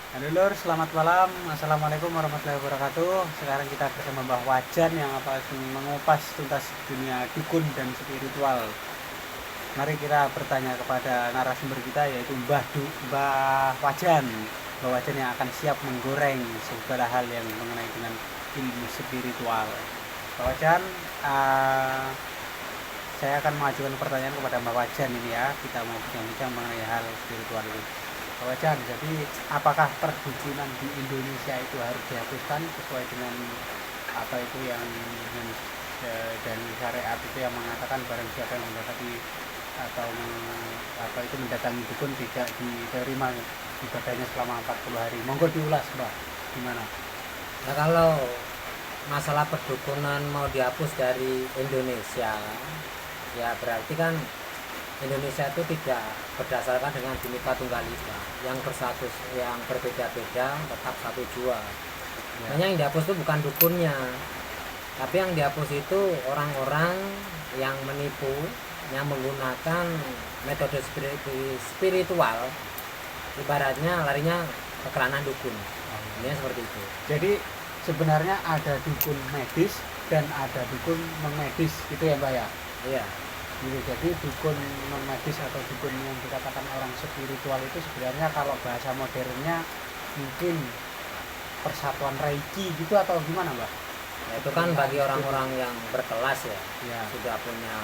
Halo Lur, selamat malam. Assalamualaikum warahmatullahi wabarakatuh. Sekarang kita bersama Mbah Wajan yang mengupas tuntas dunia dukun dan spiritual. Mari kita bertanya kepada narasumber kita yaitu Mbah Wajan. Mbah Wajan yang akan siap menggoreng segala hal yang mengenai dengan ilmu spiritual. Mbah Wajan, uh, saya akan mengajukan pertanyaan kepada Mbak Wajan ini ya. Kita mau bincang-bincang mengenai hal spiritual ini. Mbak Wajan, jadi apakah perdukunan di Indonesia itu harus dihapuskan sesuai dengan apa itu yang dengan dan syariat itu yang mengatakan barang siapa yang mendapati atau apa itu mendatangi dukun tidak diterima ibadahnya selama 40 hari. Monggo diulas, Mbak. Gimana? Nah, kalau masalah perdukunan mau dihapus dari Indonesia, ya berarti kan Indonesia itu tidak berdasarkan dengan Bhinneka Tunggal Ika, yang bersatu, yang berbeda-beda tetap satu jua. Ya. Makanya yang dihapus itu bukan dukunnya, tapi yang dihapus itu orang-orang yang menipu, yang menggunakan metode spiritual, ibaratnya larinya ke kerana dukun. Ini seperti itu. Jadi sebenarnya ada dukun medis dan ada dukun non-medis gitu ya Mbak ya. Iya. Gitu. Jadi dukun non-medis atau dukun yang dikatakan orang spiritual itu sebenarnya kalau bahasa modernnya mungkin persatuan Reiki gitu atau gimana Mbak? Ya, itu kan bagi orang-orang yang berkelas ya, Ya, sudah punya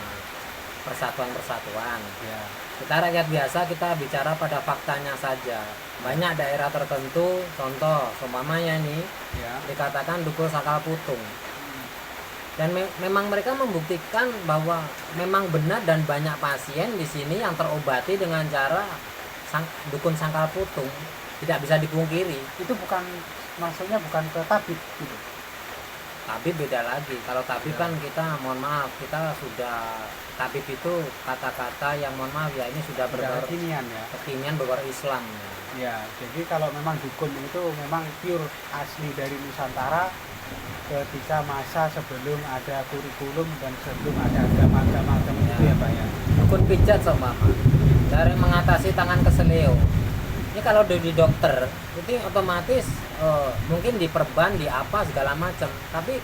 persatuan-persatuan. ya, Kita rakyat biasa, kita bicara pada faktanya saja. Banyak daerah tertentu, contoh seumpamanya nih, ya. dikatakan dukun sakal putung. Dan memang mereka membuktikan bahwa memang benar dan banyak pasien di sini yang terobati dengan cara dukun sangkal putung. Tidak bisa dipungkiri. Itu bukan maksudnya bukan ke tabib gitu. Tabib beda lagi. Kalau tabib Ya. kan kita mohon maaf, kita sudah tabib itu kata-kata yang mohon maaf ya, ini sudah Kekinian ya. kekinian berbau Islam. Ya, jadi kalau memang dukun itu memang pure asli dari Nusantara ketika masa sebelum ada kurikulum dan sebelum ada agama-agama itu ya Pak ya. Dukun pijat seumpama, cara mengatasi tangan keseleo. Ini kalau di dokter itu otomatis mungkin diperban di apa segala macam, tapi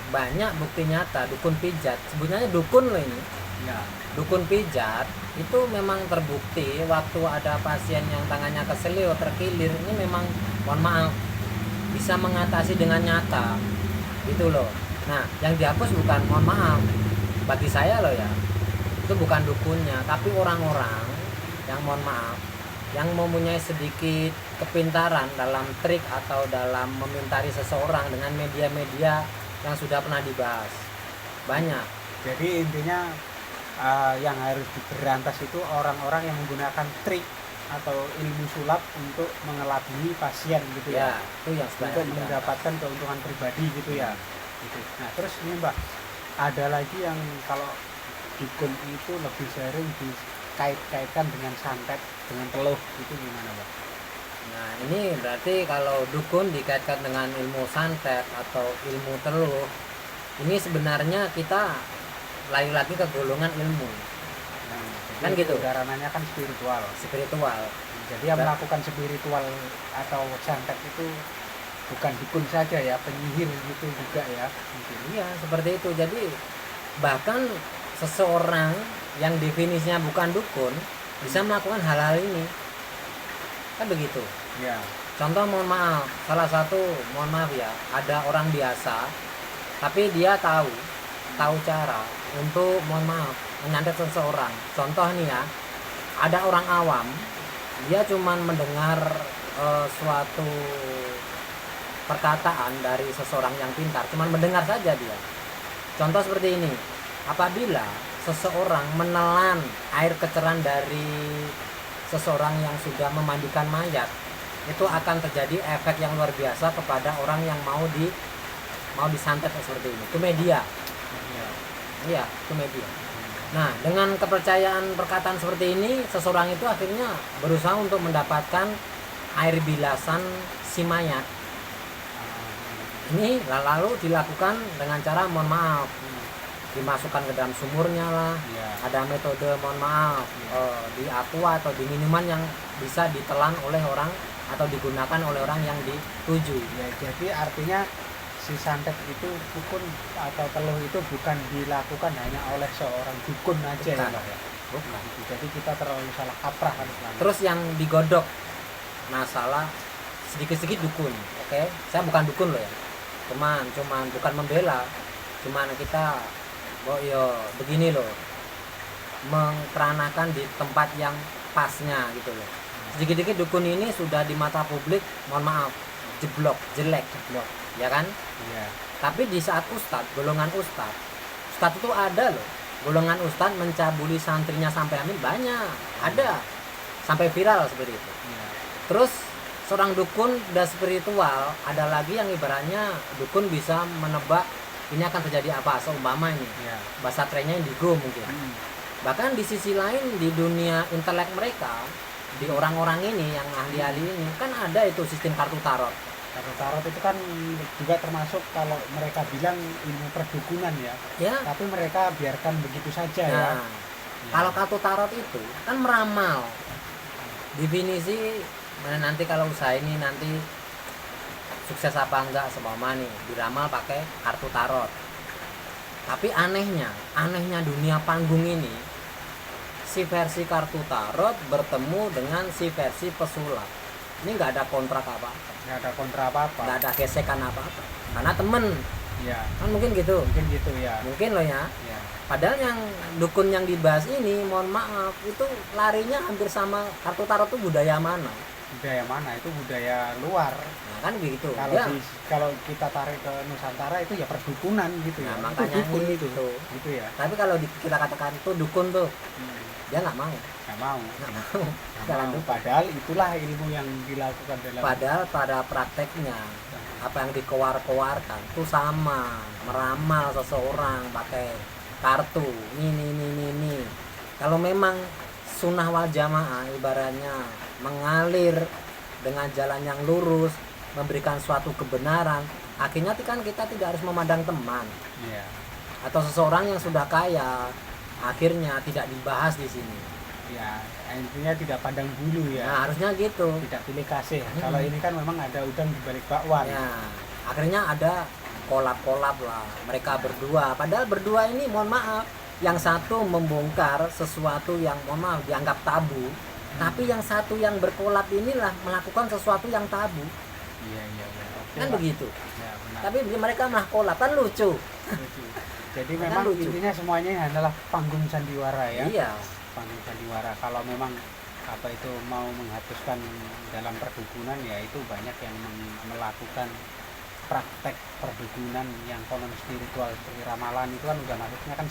banyak bukti nyata dukun pijat, sebenarnya dukun loh ini. Ya. Dukun pijat itu memang terbukti waktu ada pasien yang tangannya keseleo terkilir, ini memang mohon maaf bisa mengatasi dengan nyata gitu loh. Nah, yang dihapus bukan, mohon maaf bagi saya loh ya, itu bukan dukunnya, tapi orang-orang yang mohon maaf yang mempunyai sedikit kepintaran dalam trik atau dalam memintari seseorang dengan media-media yang sudah pernah dibahas. Banyak. Jadi intinya yang harus diberantas itu orang-orang yang menggunakan trik atau ilmu sulap untuk mengelabui pasien gitu ya. Ya, itu yang Untuk sebenarnya mendapatkan keuntungan pribadi gitu ya. Gitu. Nah, terus ini Mbak, ada lagi yang kalau dukun itu lebih sering dikait-kaitkan dengan santet, dengan teluh, itu gimana Mbak? Nah, ini berarti kalau dukun dikaitkan dengan ilmu santet atau ilmu teluh, ini sebenarnya kita lari lagi ke golongan ilmu. Nah, Kan jadi gitu. udaranya kan spiritual. Spiritual. Jadi yang melakukan spiritual atau santet itu bukan dukun saja ya, penyihir gitu juga ya mungkin. Iya, seperti itu. Jadi bahkan seseorang yang definisinya bukan dukun bisa melakukan hal-hal ini. Kan begitu. Ya. Contoh mohon maaf, salah satu mohon maaf ya, ada orang biasa tapi dia tahu cara untuk mohon maaf menyantet seseorang. Contoh nih ya, ada orang awam, dia cuman mendengar suatu perkataan dari seseorang yang pintar, cuman mendengar saja dia. Contoh seperti ini, apabila seseorang menelan air keceran dari seseorang yang sudah memandikan mayat, itu akan terjadi efek yang luar biasa kepada orang yang mau disantet seperti ini. Itu media. Ya. Iya, itu media. Nah, dengan kepercayaan perkataan seperti ini, seseorang itu akhirnya berusaha untuk mendapatkan air bilasan si mayat. Ini lalu dilakukan dengan cara mohon maaf, dimasukkan ke dalam sumurnya lah. Ya. Ada metode mohon maaf di aqua atau di minuman yang bisa ditelan oleh orang atau digunakan oleh orang yang dituju. Ya, jadi artinya si santet itu dukun atau teluh itu bukan dilakukan hanya oleh seorang dukun aja ya Bukan. Pak ya. Bukan. Jadi kita terlalu salah kaprah kan. Terus yang digodok masalah sedikit-sedikit dukun, oke? Saya bukan dukun loh ya, cuman bukan membela, cuman kita begini loh, mengkeranakan di tempat yang pasnya gitu loh. Sedikit-sedikit dukun ini sudah di mata publik, mohon maaf, jeblok, jelek, ya kan? Iya. Tapi di saat golongan ustadz itu ada loh, golongan ustadz mencabuli santrinya sampai hamil banyak, ada, sampai viral seperti itu. Iya. Terus seorang dukun dan spiritual, ada lagi yang ibaratnya dukun bisa menebak ini akan terjadi apa, seumpama ini Iya. bahasa trennya indigo mungkin. Bahkan di sisi lain di dunia intelek mereka, di orang-orang ini yang ahli-ahli ini kan ada itu sistem kartu tarot. Kartu tarot itu kan juga termasuk kalau mereka bilang ilmu perdukunan ya. Ya. Tapi mereka biarkan begitu saja ya. Nah, kalau kartu tarot itu kan meramal. Definisi mana nanti kalau usaha ini nanti sukses apa enggak seumpama nih diramal pakai kartu tarot. Tapi anehnya dunia panggung ini, si versi kartu tarot bertemu dengan si versi pesulap. Ini nggak ada kontrak apa-apa, Nggak ada kontra apa-apa. nggak ada gesekan apa-apa. Karena temen, Iya. kan mungkin gitu. Mungkin gitu ya. Mungkin loh ya. Iya. Padahal yang dukun yang dibahas ini, mohon maaf, itu larinya hampir sama kartu tarot itu budaya mana? Budaya mana? Itu budaya luar. Nah kan begitu. Kalau Ya. kalau kita tarik ke Nusantara itu ya perdukunan gitu ya. Nah, makanya itu dukun itu. Gitu ya. Tapi kalau kita katakan tuh dukun tuh, dia nggak mau. Nggak mau. Nggak mau. Nggak Jalan mau. dukun. Padahal itulah ilmu yang dilakukan dalam. Padahal pada prakteknya apa yang dikeluarkan itu sama, meramal seseorang pakai kartu ini. Kalau memang sunnah wal jamaah ibaratnya mengalir dengan jalan yang lurus, memberikan suatu kebenaran, akhirnya kan kita tidak harus memandang teman Iya. atau seseorang yang sudah kaya, akhirnya tidak dibahas di sini. Ya, intinya tidak pandang bulu ya. Nah, harusnya gitu. Tidak pilih kasih. Kalau ini kan memang ada udang di balik bakwan. Ya, akhirnya ada kolab-kolab lah mereka berdua. Padahal berdua ini mohon maaf, yang satu membongkar sesuatu yang mohon maaf dianggap tabu, tapi yang satu yang berkolab inilah melakukan sesuatu yang tabu. Iya. Oke Kan lah. begitu. Ya, benar. Tapi mereka malah kolab, kan lucu. Lucu. Jadi Kan memang lucu. intinya semuanya adalah panggung sandiwara ya. Iya. Panggung sandiwara. Kalau memang apa itu mau menghapuskan dalam perdukunan ya itu banyak yang melakukan praktek perdukunan yang konon spiritual seperti ramalan itu kan udah masuknya kan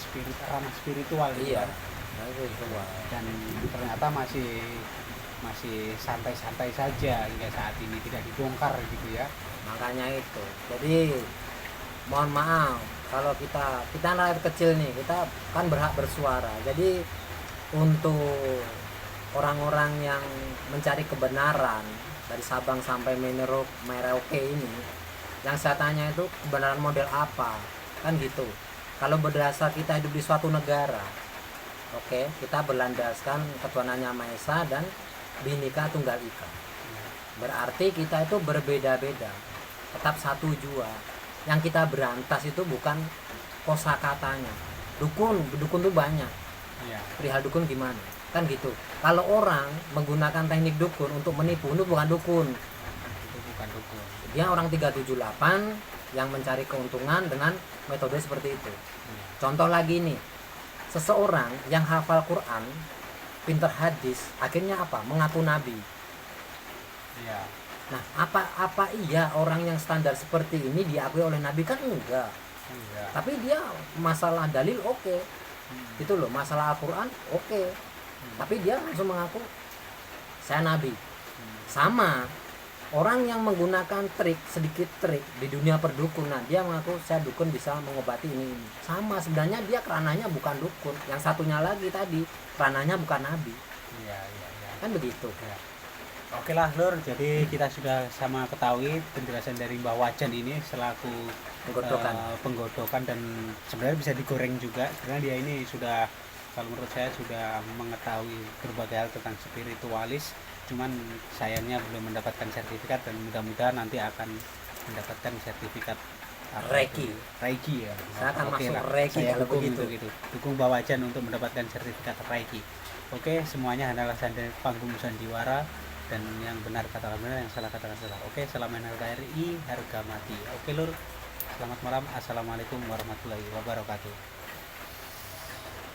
ranah spiritual gitu Iya. kan. Nah, itu semua. Dan ternyata masih santai-santai saja hingga saat ini tidak dibongkar gitu ya. Makanya itu. Jadi mohon maaf kalau kita rakyat kecil nih, kita kan berhak bersuara. Jadi untuk orang-orang yang mencari kebenaran dari Sabang sampai Merauke ini, yang saya tanya itu kebenaran model apa, kan gitu. Kalau berdasar kita hidup di suatu negara, oke, kita berlandaskan ketuhanan Yang Maha Esa dan Bhinneka Tunggal Ika. Berarti kita itu berbeda-beda, tetap satu jua. Yang kita berantas itu bukan kosakatanya. Dukun tuh banyak. Iya. Perihal dukun gimana? Kan gitu. Kalau orang menggunakan teknik dukun untuk menipu, itu bukan dukun. Itu bukan dukun. Dia orang 378 yang mencari keuntungan dengan metode seperti itu. Iya. Contoh lagi nih, seseorang yang hafal Quran, pinter hadis, akhirnya apa? Mengaku nabi. Iya. Nah, apa iya orang yang standar seperti ini diakui oleh nabi? Kan enggak. Enggak. Tapi dia masalah dalil oke. Itu loh, masalah Al-Quran oke. Tapi dia langsung mengaku saya nabi. Sama orang yang menggunakan sedikit trik di dunia perdukunan, dia mengaku saya dukun bisa mengobati ini. Sama, sebenarnya dia kerananya bukan dukun. Yang satunya lagi tadi kerananya bukan nabi. Iya. Kan begitu. Ya. Oke lah Lur, jadi kita sudah sama ketahui penjelasan dari Mbah Wajan ini selaku penggodokan dan sebenarnya bisa digoreng juga. Sebenarnya dia ini sudah, kalau menurut saya sudah mengetahui berbagai hal tentang spiritualis cuman sayangnya belum mendapatkan sertifikat, dan mudah-mudahan nanti akan mendapatkan sertifikat Reiki ya. Saya akan Oke masuk lah, Reiki saya kalau dukung begitu. untuk itu, dukung Mbak Wajan untuk mendapatkan sertifikat Reiki. Oke, semuanya hanyalah panggung sandiwara, dan yang benar katakan benar, yang salah katakan salah. Oke, salam NKRI, harga mati. Oke lur, selamat malam, assalamualaikum warahmatullahi wabarakatuh.